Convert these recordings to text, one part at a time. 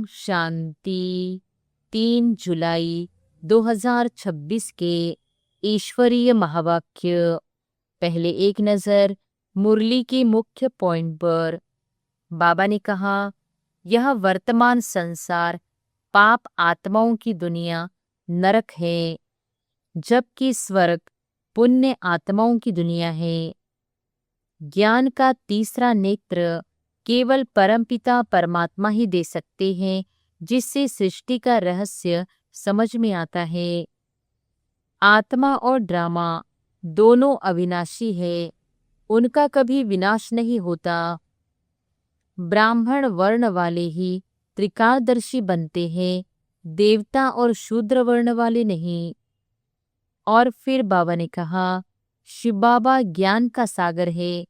शांति। 3 जुलाई 2026 के ईश्वरीय महावाक्य। पहले एक नज़र मुरली के मुख्य पॉइंट पर। बाबा ने कहा, यह वर्तमान संसार पाप आत्माओं की दुनिया नरक है, जबकि स्वर्ग पुण्य आत्माओं की दुनिया है। ज्ञान का तीसरा नेत्र केवल परमपिता परमात्मा ही दे सकते हैं, जिससे सृष्टि का रहस्य समझ में आता है। आत्मा और ड्रामा दोनों अविनाशी है, उनका कभी विनाश नहीं होता। ब्राह्मण वर्ण वाले ही त्रिकालदर्शी बनते हैं, देवता और शूद्र वर्ण वाले नहीं। और फिर बाबा ने कहा, शिव बाबा ज्ञान का सागर है,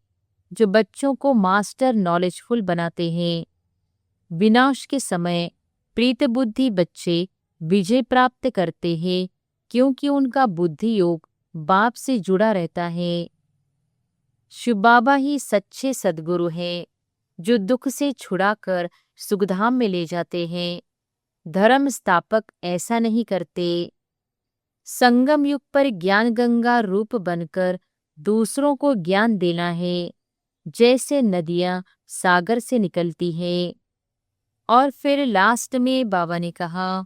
जो बच्चों को मास्टर नॉलेजफुल बनाते हैं। विनाश के समय प्रीत बुद्धि बच्चे विजय प्राप्त करते हैं, क्योंकि उनका बुद्धि योग बाप से जुड़ा रहता है। शिव बाबा ही सच्चे सद्गुरु हैं, जो दुख से छुड़ाकर सुखधाम में ले जाते हैं। धर्म स्थापक ऐसा नहीं करते। संगम युग पर ज्ञान गंगा रूप बनकर दूसरों को ज्ञान देना है, जैसे नदियां सागर से निकलती है। और फिर लास्ट में बाबा ने कहा,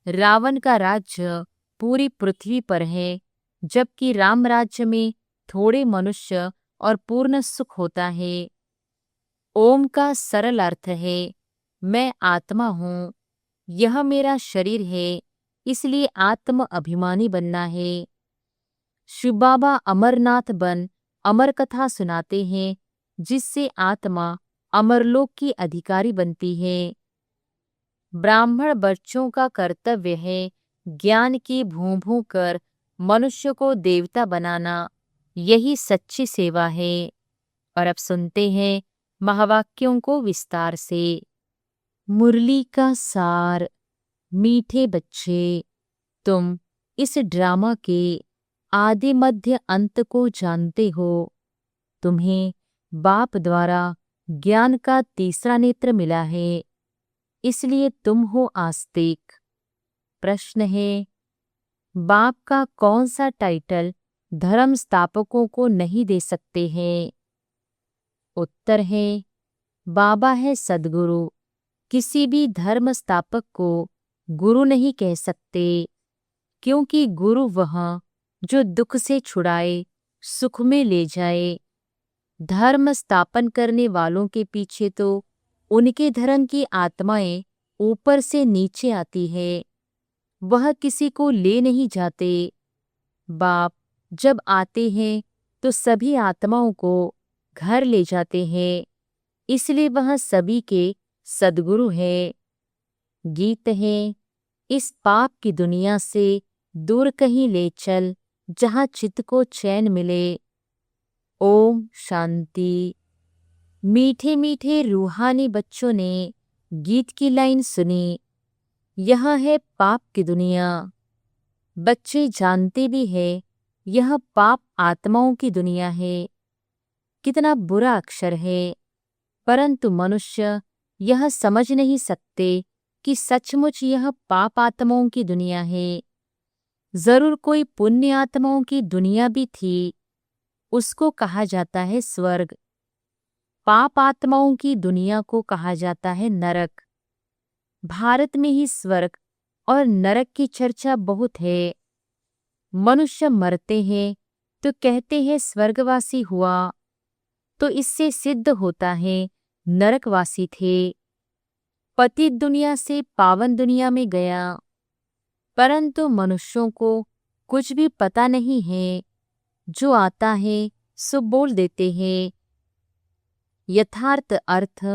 रावण का राज्य पूरी पृथ्वी पर है, जबकि राम राज्य में थोड़े मनुष्य और पूर्ण सुख होता है। ओम का सरल अर्थ है, मैं आत्मा हूँ, यह मेरा शरीर है, इसलिए आत्म अभिमानी बनना है। शिव बाबा अमरनाथ बन अमर कथा सुनाते हैं, जिससे आत्मा अमरलोक की अधिकारी बनती है। ब्राह्मण बच्चों का कर्तव्य है ज्ञान की भूं भूं कर मनुष्य को देवता बनाना, यही सच्ची सेवा है। और अब सुनते हैं महावाक्यों को विस्तार से। मुरली का सार। मीठे बच्चे, तुम इस ड्रामा के आदि मध्य अंत को जानते हो। तुम्हें बाप द्वारा ज्ञान का तीसरा नेत्र मिला है, इसलिए तुम हो आस्तिक। प्रश्न है, बाप का कौन सा टाइटल धर्म स्थापकों को नहीं दे सकते हैं? उत्तर है, बाबा है सद्गुरु। किसी भी धर्म स्थापक को गुरु नहीं कह सकते, क्योंकि गुरु वह जो दुख से छुड़ाए, सुख में ले जाए। धर्म स्थापन करने वालों के पीछे तो उनके धर्म की आत्माएं ऊपर से नीचे आती है, वह किसी को ले नहीं जाते। बाप जब आते हैं तो सभी आत्माओं को घर ले जाते हैं, इसलिए वह सभी के सद्गुरु है। गीत है, इस पाप की दुनिया से दूर कहीं ले चल, जहाँ चित्त को चैन मिले। ओम शांति। मीठे मीठे रूहानी बच्चों ने गीत की लाइन सुनी, यह है पाप की दुनिया। बच्चे जानते भी है यह पाप आत्माओं की दुनिया है। कितना बुरा अक्षर है, परंतु मनुष्य यह समझ नहीं सकते कि सचमुच यह पाप आत्माओं की दुनिया है। जरूर कोई पुण्य आत्माओं की दुनिया भी थी, उसको कहा जाता है स्वर्ग। पाप आत्माओं की दुनिया को कहा जाता है नरक। भारत में ही स्वर्ग और नरक की चर्चा बहुत है। मनुष्य मरते हैं तो कहते हैं स्वर्गवासी हुआ, तो इससे सिद्ध होता है नरकवासी थे। पतित दुनिया से पावन दुनिया में गया, परंतु मनुष्यों को कुछ भी पता नहीं है। जो आता है सो बोल देते हैं, यथार्थ अर्थ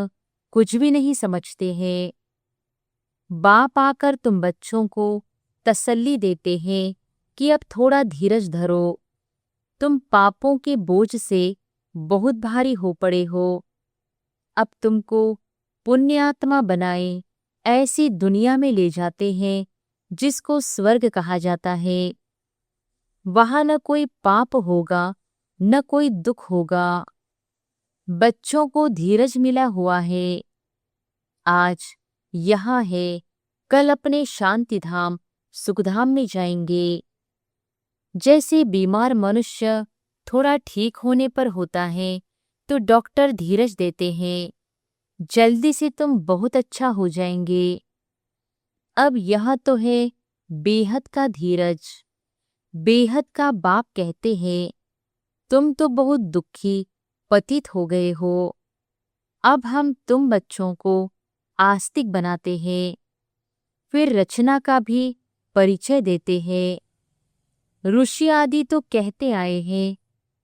कुछ भी नहीं समझते हैं। बाप आकर तुम बच्चों को तसल्ली देते हैं कि अब थोड़ा धीरज धरो, तुम पापों के बोझ से बहुत भारी हो पड़े हो। अब तुमको पुण्यात्मा बनाए ऐसी दुनिया में ले जाते हैं जिसको स्वर्ग कहा जाता है। वहां न कोई पाप होगा, न कोई दुख होगा। बच्चों को धीरज मिला हुआ है। आज यहाँ है, कल अपने शांति धाम सुखधाम में जाएंगे। जैसे बीमार मनुष्य थोड़ा ठीक होने पर होता है तो डॉक्टर धीरज देते हैं, जल्दी से तुम बहुत अच्छा हो जाएंगे। अब यह तो है बेहद का धीरज। बेहद का बाप कहते हैं, तुम तो बहुत दुखी पतित हो गए हो। अब हम तुम बच्चों को आस्तिक बनाते हैं। फिर रचना का भी परिचय देते हैं। ऋषि आदि तो कहते आए हैं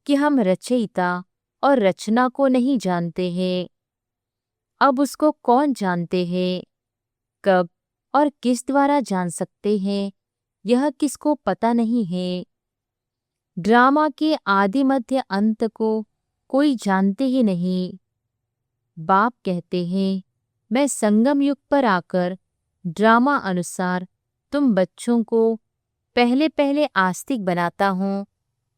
कि हम रचयिता और रचना को नहीं जानते हैं। अब उसको कौन जानते हैं? कब और किस द्वारा जान सकते हैं, यह किसको पता नहीं है। ड्रामा के आदि मध्य अंत को कोई जानते ही नहीं। बाप कहते हैं, मैं संगम युग पर आकर ड्रामा अनुसार तुम बच्चों को पहले पहले आस्तिक बनाता हूँ,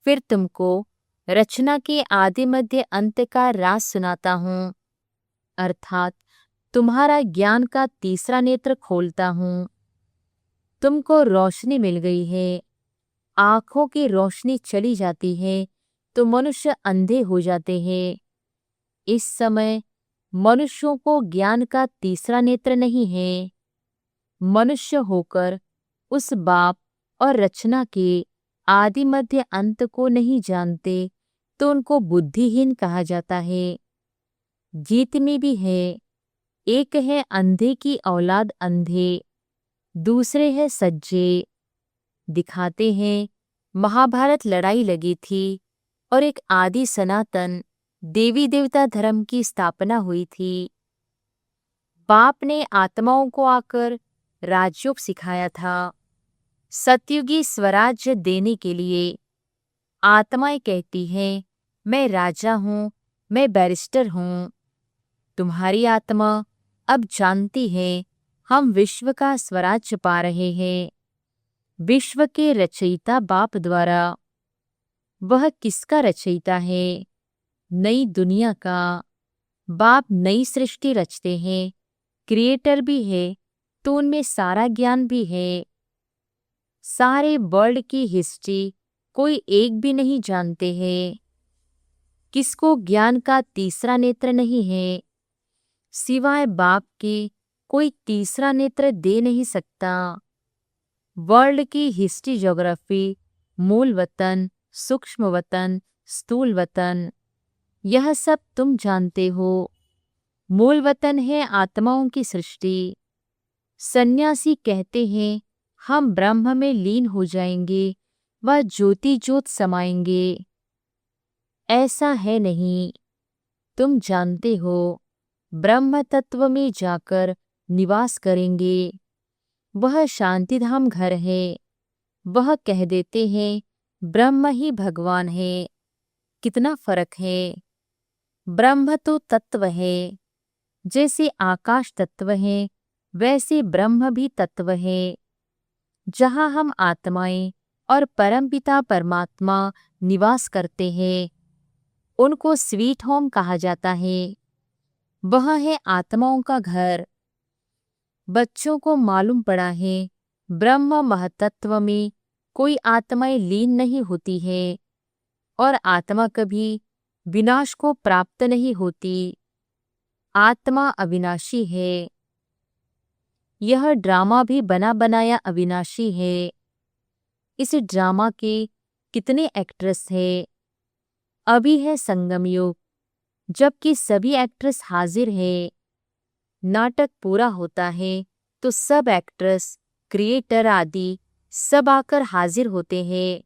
फिर तुमको रचना के आदि मध्य अंत का राज सुनाता हूँ, अर्थात तुम्हारा ज्ञान का तीसरा नेत्र खोलता हूँ। तुमको रोशनी मिल गई है, आँखों की रोशनी चली जाती है तो मनुष्य अंधे हो जाते हैं। इस समय मनुष्यों को ज्ञान का तीसरा नेत्र नहीं है। मनुष्य होकर उस बाप और रचना के आदि मध्य अंत को नहीं जानते तो उनको बुद्धिहीन कहा जाता है। गीत में भी है, एक है अंधे की औलाद अंधे, दूसरे है सज्जे। दिखाते हैं महाभारत लड़ाई लगी थी और एक आदि सनातन देवी देवता धर्म की स्थापना हुई थी। बाप ने आत्माओं को आकर राजयोग सिखाया था, सतयुगी स्वराज्य देने के लिए। आत्माएं कहती हैं, मैं राजा हूँ, मैं बैरिस्टर हूँ। तुम्हारी आत्मा अब जानती है, हम विश्व का स्वराज्य पा रहे हैं, विश्व के रचयिता बाप द्वारा। वह किसका रचयिता है? नई दुनिया का। बाप नई सृष्टि रचते हैं, क्रिएटर भी है तो उनमें सारा ज्ञान भी है। सारे वर्ल्ड की हिस्ट्री कोई एक भी नहीं जानते हैं। किसको ज्ञान का तीसरा नेत्र नहीं है? सिवाय बाप के कोई तीसरा नेत्र दे नहीं सकता। वर्ल्ड की हिस्ट्री, ज्योग्राफी, मूल वतन, सूक्ष्म वतन, स्थूल वतन, यह सब तुम जानते हो। मूल वतन है आत्माओं की सृष्टि। सन्यासी कहते हैं, हम ब्रह्म में लीन हो जाएंगे व ज्योति ज्योत समाएंगे। ऐसा है नहीं। तुम जानते हो, ब्रह्म तत्व में जाकर निवास करेंगे। वह शांतिधाम घर है। वह कह देते हैं, ब्रह्म ही भगवान है। कितना फर्क है। ब्रह्म तो तत्व है। जैसे आकाश तत्व है, वैसे ब्रह्म भी तत्व है। जहाँ हम आत्माएं और परमपिता परमात्मा निवास करते हैं, उनको स्वीट होम कहा जाता है। वह है आत्माओं का घर। बच्चों को मालूम पड़ा है, ब्रह्म महतत्व में कोई आत्माएं लीन नहीं होती है और आत्मा कभी विनाश को प्राप्त नहीं होती। आत्मा अविनाशी है। यह ड्रामा भी बना बनाया अविनाशी है। इस ड्रामा के कितने एक्ट्रेस है? अभी है संगम युग, जबकि सभी एक्ट्रेस हाजिर है। नाटक पूरा होता है तो सब एक्ट्रेस, क्रिएटर आदि सब आकर हाजिर होते हैं।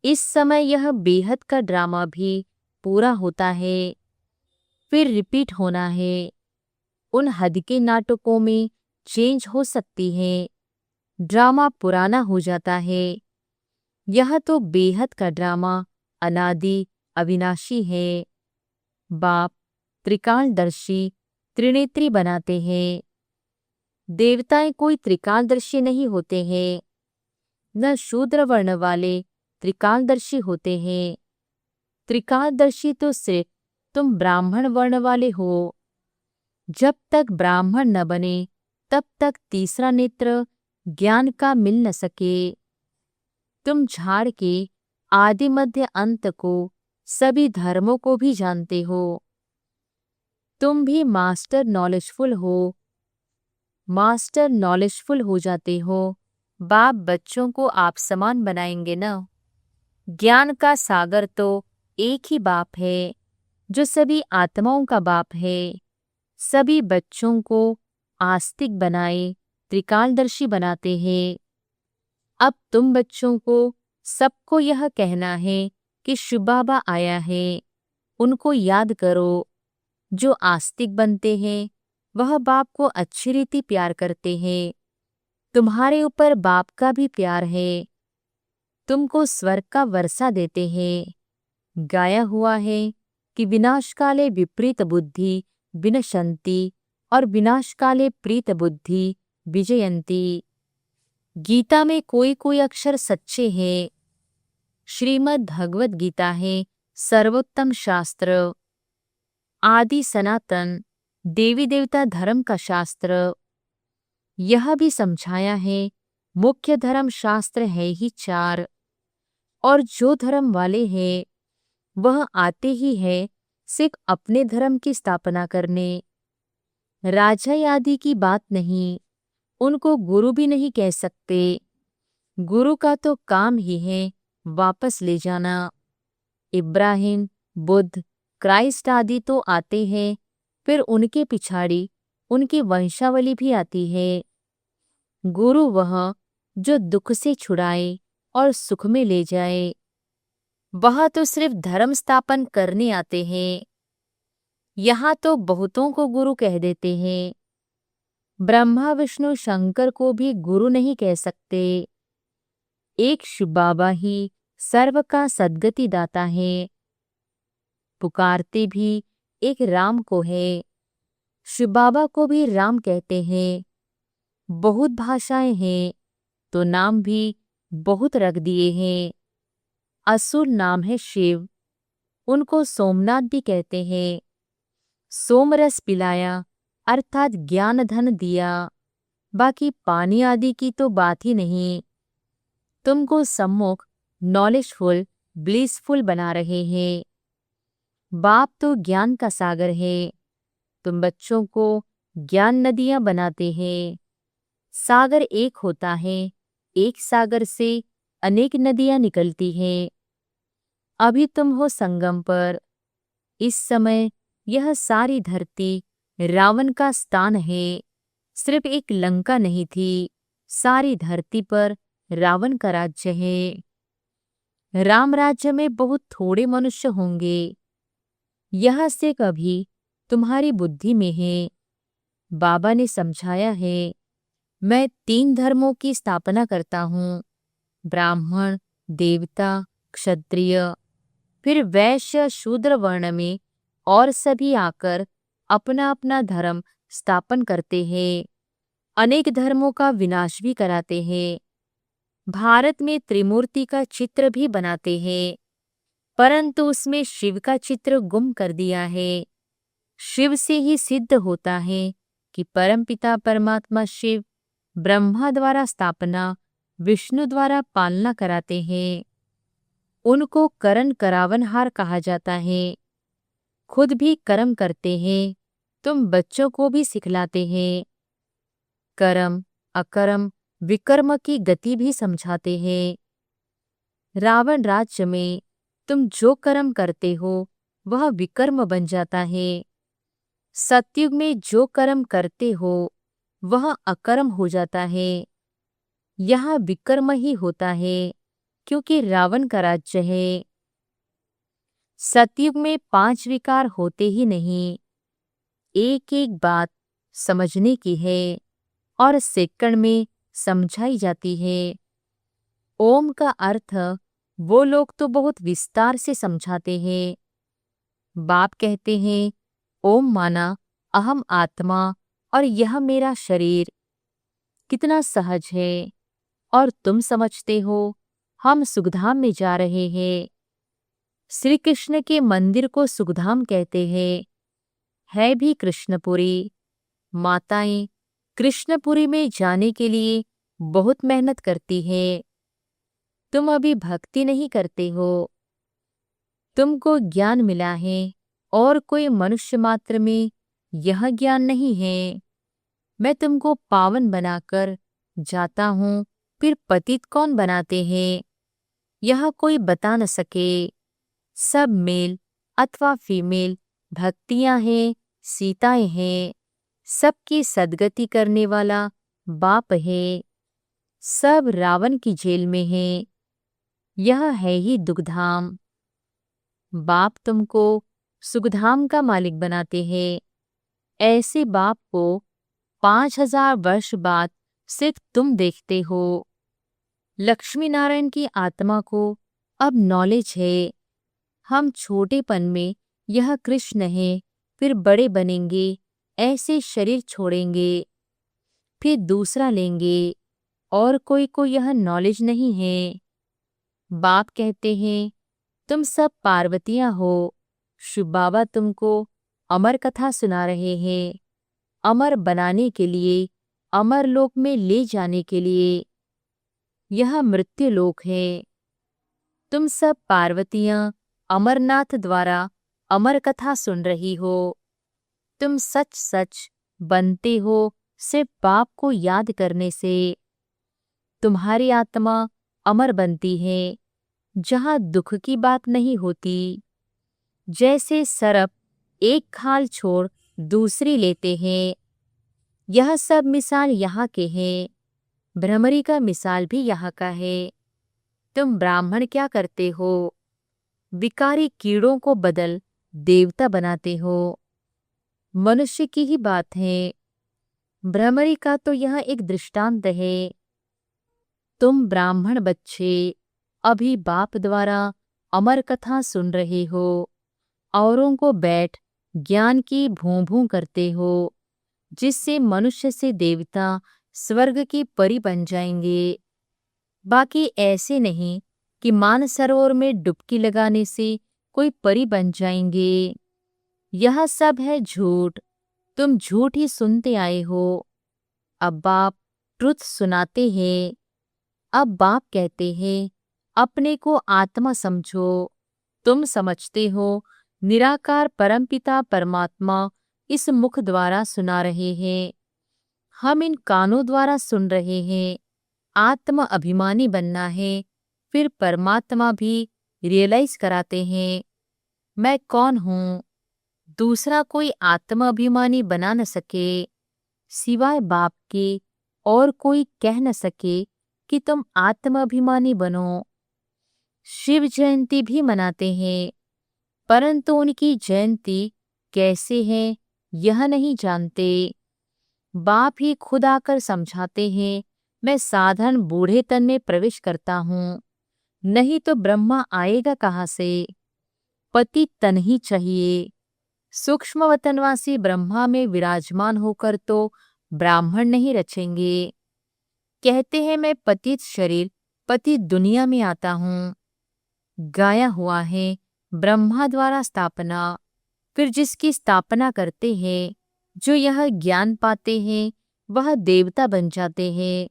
इस समय यह बेहद का ड्रामा भी पूरा होता है, फिर रिपीट होना है। उन हद के नाटकों में चेंज हो सकती है, ड्रामा पुराना हो जाता है। यह तो बेहद का ड्रामा अनादि अविनाशी है। बाप त्रिकालदर्शी त्रिनेत्री बनाते हैं। देवताएं कोई त्रिकालदर्शी नहीं होते हैं, न शूद्र वर्ण वाले त्रिकालदर्शी होते हैं। त्रिकालदर्शी तो सिर्फ तुम ब्राह्मण वर्ण वाले हो। जब तक ब्राह्मण न बने तब तक तीसरा नेत्र ज्ञान का मिल न सके। तुम झाड़ के आदि मध्य अंत को, सभी धर्मों को भी जानते हो। तुम भी मास्टर नॉलेजफुल हो जाते हो। बाप बच्चों को आप समान बनाएंगे न। ज्ञान का सागर तो एक ही बाप है, जो सभी आत्माओं का बाप है। सभी बच्चों को आस्तिक बनाए त्रिकालदर्शी बनाते हैं। अब तुम बच्चों को सबको यह कहना है कि शिव बाबा आया है। उनको याद करो। जो आस्तिक बनते हैं वह बाप को अच्छी रीति प्यार करते हैं। तुम्हारे ऊपर बाप का भी प्यार है। तुमको स्वर्ग का वर्षा देते हैं। गाया हुआ है कि विनाशकाले विपरीत बुद्धि विनशंति और विनाशकाले प्रीत बुद्धि विजयंती। गीता में कोई कोई अक्षर सच्चे हैं। श्रीमद् भगवत गीता है सर्वोत्तम शास्त्र, आदि सनातन देवी देवता धर्म का शास्त्र। यह भी समझाया है मुख्य धर्म शास्त्र है ही 4, और जो धर्म वाले हैं वह आते ही है सिर्फ अपने धर्म की स्थापना करने। राजा आदि की बात नहीं, उनको गुरु भी नहीं कह सकते। गुरु का तो काम ही है वापस ले जाना। इब्राहिम, बुद्ध, क्राइस्ट आदि तो आते हैं, फिर उनके पिछाड़ी उनकी वंशावली भी आती है। गुरु वह जो दुख से छुड़ाए और सुख में ले जाए। वह तो सिर्फ धर्म स्थापन करने आते हैं। यहाँ तो बहुतों को गुरु कह देते हैं। ब्रह्मा विष्णु शंकर को भी गुरु नहीं कह सकते। एक शिव बाबा ही सर्व का सद्गति दाता है। पुकारते भी एक राम को है। शिव बाबा को भी राम कहते हैं। बहुत भाषाएं हैं तो नाम भी बहुत रख दिए हैं। असुर नाम है शिव, उनको सोमनाथ भी कहते हैं। सोमरस पिलाया अर्थात ज्ञान धन दिया। बाकी पानी आदि की तो बात ही नहीं। तुमको सम्मुख नॉलेजफुल ब्लिसफुल बना रहे हैं। बाप तो ज्ञान का सागर है। तुम बच्चों को ज्ञान नदियां बनाते हैं। सागर एक होता है, एक सागर से अनेक नदियां निकलती हैं। अभी तुम हो संगम पर। इस समय यह सारी धरती रावण का स्थान है। सिर्फ एक लंका नहीं थी, सारी धरती पर रावण का राज्य है। राम राज्य में बहुत थोड़े मनुष्य होंगे। यह से कभी तुम्हारी बुद्धि में है। बाबा ने समझाया है, मैं 3 धर्मों की स्थापना करता हूँ, ब्राह्मण, देवता, क्षत्रिय। फिर वैश्य शूद्र वर्ण में और सभी आकर अपना अपना धर्म स्थापन करते हैं। अनेक धर्मों का विनाश भी कराते हैं। भारत में त्रिमूर्ति का चित्र भी बनाते हैं, परंतु उसमें शिव का चित्र गुम कर दिया है। शिव से ही सिद्ध होता है कि परमपिता परमात्मा शिव ब्रह्मा द्वारा स्थापना, विष्णु द्वारा पालना कराते हैं। उनको करण करावनहार कहा जाता है। खुद भी कर्म करते हैं, तुम बच्चों को भी सिखलाते हैं। कर्म, अकर्म, विकर्म की गति भी समझाते हैं। रावण राज्य में तुम जो कर्म करते हो वह विकर्म बन जाता है। सतयुग में जो कर्म करते हो वह अकर्म हो जाता है। यहाँ विकर्म ही होता है क्योंकि रावण का राज्य है। सतयुग में 5 विकार होते ही नहीं। एक एक बात समझने की है और सेकंड में समझाई जाती है। ओम का अर्थ वो लोग तो बहुत विस्तार से समझाते हैं। बाप कहते हैं, ओम माना अहम आत्मा और यह मेरा शरीर। कितना सहज है। और तुम समझते हो हम सुखधाम में जा रहे हैं। श्री कृष्ण के मंदिर को सुखधाम कहते हैं। है भी कृष्णपुरी। माताएं कृष्णपुरी में जाने के लिए बहुत मेहनत करती है। तुम अभी भक्ति नहीं करते हो। तुमको ज्ञान मिला है और कोई मनुष्य मात्र में यह ज्ञान नहीं है। मैं तुमको पावन बनाकर जाता हूँ, फिर पतित कौन बनाते हैं यह कोई बता न सके। सब मेल अथवा फीमेल भक्तियां हैं, सीताएं हैं। सबकी सद्गति करने वाला बाप है। सब रावण की जेल में है। यह है ही दुखधाम। बाप तुमको सुखधाम का मालिक बनाते हैं। ऐसे बाप को 5000 वर्ष बाद सिर्फ तुम देखते हो। लक्ष्मी नारायण की आत्मा को अब नॉलेज है। हम छोटेपन में यह कृष्ण है, फिर बड़े बनेंगे, ऐसे शरीर छोड़ेंगे, फिर दूसरा लेंगे, और कोई को यह नॉलेज नहीं है। बाप कहते हैं तुम सब पार्वतियां हो। शिव बाबा तुमको अमर कथा सुना रहे हैं, अमर बनाने के लिए, अमर लोक में ले जाने के लिए। यह मृत्यु लोक है। तुम सब पार्वतियां अमरनाथ द्वारा अमर कथा सुन रही हो। तुम सच सच बनते हो सिर्फ बाप को याद करने से। तुम्हारी आत्मा अमर बनती है जहाँ दुख की बात नहीं होती। जैसे सरप एक खाल छोड़ दूसरी लेते हैं। यह सब मिसाल यहाँ के हैं। भ्रमरी का मिसाल भी यहाँ का है। तुम ब्राह्मण क्या करते हो? विकारी कीड़ों को बदल देवता बनाते हो। मनुष्य की ही बात है। भ्रमरी का तो यह एक दृष्टांत है। तुम ब्राह्मण बच्चे अभी बाप द्वारा अमर कथा सुन रहे हो। औरों को बैठ ज्ञान की भूं भूं करते हो, जिससे मनुष्य से देवता स्वर्ग की परी बन जाएंगे। बाकी ऐसे नहीं कि मानसरोवर में डुबकी लगाने से कोई परी बन जाएंगे। यह सब है झूठ। तुम झूठ ही सुनते आए हो। अब बाप ट्रुथ सुनाते हैं। अब बाप कहते हैं अपने को आत्मा समझो। तुम समझते हो निराकार परमपिता परमात्मा इस मुख द्वारा सुना रहे हैं। हम इन कानों द्वारा सुन रहे हैं। आत्म अभिमानी बनना है, फिर परमात्मा भी रियलाइज कराते हैं मैं कौन हूँ। दूसरा कोई आत्म अभिमानी बना न सके सिवाय बाप के, और कोई कह न सके कि तुम आत्म अभिमानी बनो। शिव जयंती भी मनाते हैं, परंतु उनकी जयंती कैसे है यह नहीं जानते। बाप ही खुद आकर समझाते हैं मैं साधारण बूढ़े तन में प्रवेश करता हूँ, नहीं तो ब्रह्मा आएगा कहाँ से। पति तन ही चाहिए। सूक्ष्म वतनवासी ब्रह्मा में विराजमान होकर तो ब्राह्मण नहीं रचेंगे। कहते हैं मैं पतित शरीर पतित दुनिया में आता हूँ। गाया हुआ है ब्रह्मा द्वारा स्थापना, फिर जिसकी स्थापना करते हैं, जो यह ज्ञान पाते हैं, वह देवता बन जाते हैं।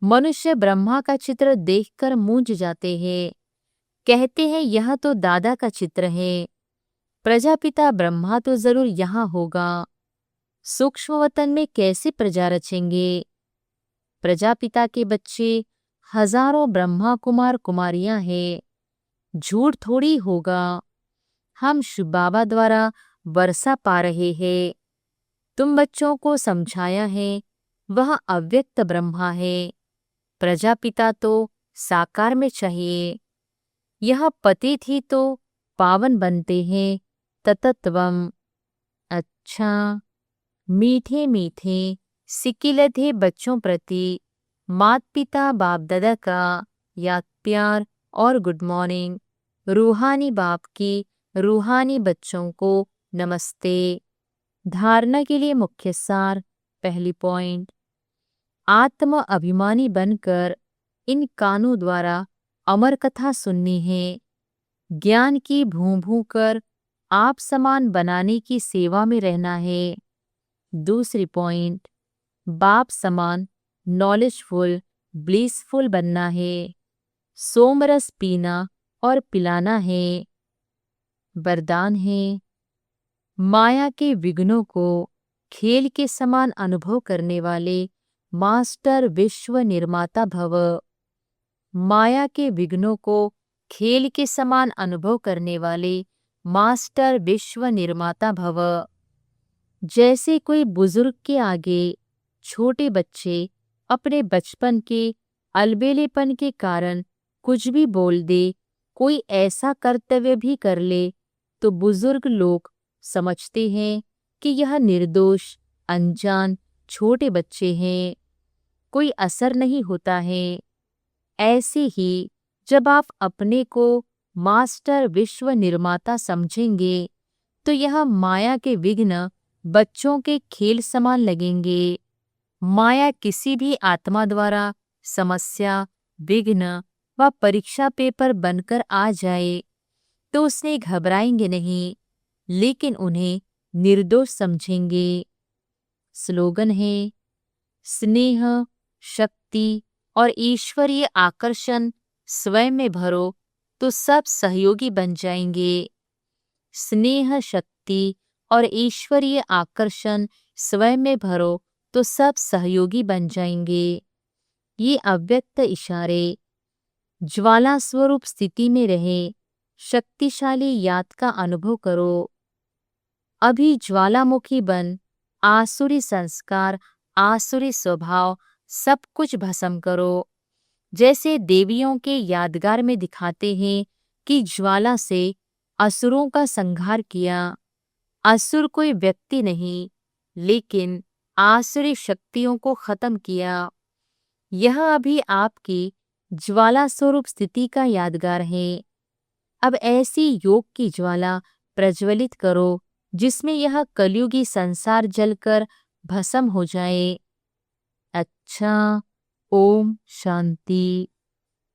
मनुष्य ब्रह्मा का चित्र देखकर मूंझ जाते हैं। कहते हैं यह तो दादा का चित्र है। प्रजापिता ब्रह्मा तो जरूर यहाँ होगा। सूक्ष्म वतन में कैसे प्रजा रचेंगे? प्रजापिता के बच्चे हजारों ब्रह्मा कुमार कुमारियां हैं। झूठ थोड़ी होगा। हम शिव बाबा द्वारा वर्षा पा रहे हैं। तुम बच्चों को समझाया है वह अव्यक्त ब्रह्मा है। प्रजापिता तो साकार में चाहिए। यह पतित ही तो पावन बनते हैं ततत्वम। अच्छा, मीठे मीठे सिकिलधे बच्चों प्रति माता पिता बाप दादा का याद प्यार और गुड मॉर्निंग। रूहानी बाप की रूहानी बच्चों को नमस्ते। धारणा के लिए मुख्य सार। पहली पॉइंट, आत्म अभिमानी बनकर इन कानों द्वारा अमर कथा सुननी है। ज्ञान की भूं भूं कर आप समान बनाने की सेवा में रहना है। दूसरी पॉइंट, बाप समान नॉलेजफुल ब्लिसफुल बनना है। सोमरस पीना और पिलाना है। वरदान है, माया के विघ्नों को खेल के समान अनुभव करने वाले मास्टर विश्व निर्माता भव। माया के विघ्नों को खेल के समान अनुभव करने वाले मास्टर विश्व निर्माता भव। जैसे कोई बुजुर्ग के आगे छोटे बच्चे अपने बचपन के अलबेलेपन के कारण कुछ भी बोल दे, कोई ऐसा कर्तव्य भी कर ले, तो बुजुर्ग लोग समझते हैं कि यह निर्दोष अनजान छोटे बच्चे हैं, कोई असर नहीं होता है। ऐसे ही जब आप अपने को मास्टर विश्व निर्माता समझेंगे तो यह माया के विघ्न बच्चों के खेल समान लगेंगे। माया किसी भी आत्मा द्वारा समस्या, विघ्न व परीक्षा पेपर बनकर आ जाए तो उसने घबराएंगे नहीं, लेकिन उन्हें निर्दोष समझेंगे। स्लोगन है, स्नेह, शक्ति और ईश्वरीय आकर्षण स्वयं में भरो तो सब सहयोगी बन जाएंगे। स्नेह, शक्ति और ईश्वरीय आकर्षण स्वयं में भरो तो सब सहयोगी बन जाएंगे। ये अव्यक्त इशारे ज्वाला स्वरूप स्थिति में रहे, शक्तिशाली याद का अनुभव करो। अभी ज्वालामुखी बन आसुरी संस्कार, आसुरी स्वभाव सब कुछ भस्म करो। जैसे देवियों के यादगार में दिखाते हैं कि ज्वाला से असुरों का संहार किया। असुर कोई व्यक्ति नहीं, लेकिन आसुरी शक्तियों को खत्म किया। यह अभी आपकी ज्वाला स्वरूप स्थिति का यादगार है। अब ऐसी योग की ज्वाला प्रज्वलित करो जिसमें यह कलयुगी संसार जलकर भस्म हो जाए। अच्छा, ओम शांति।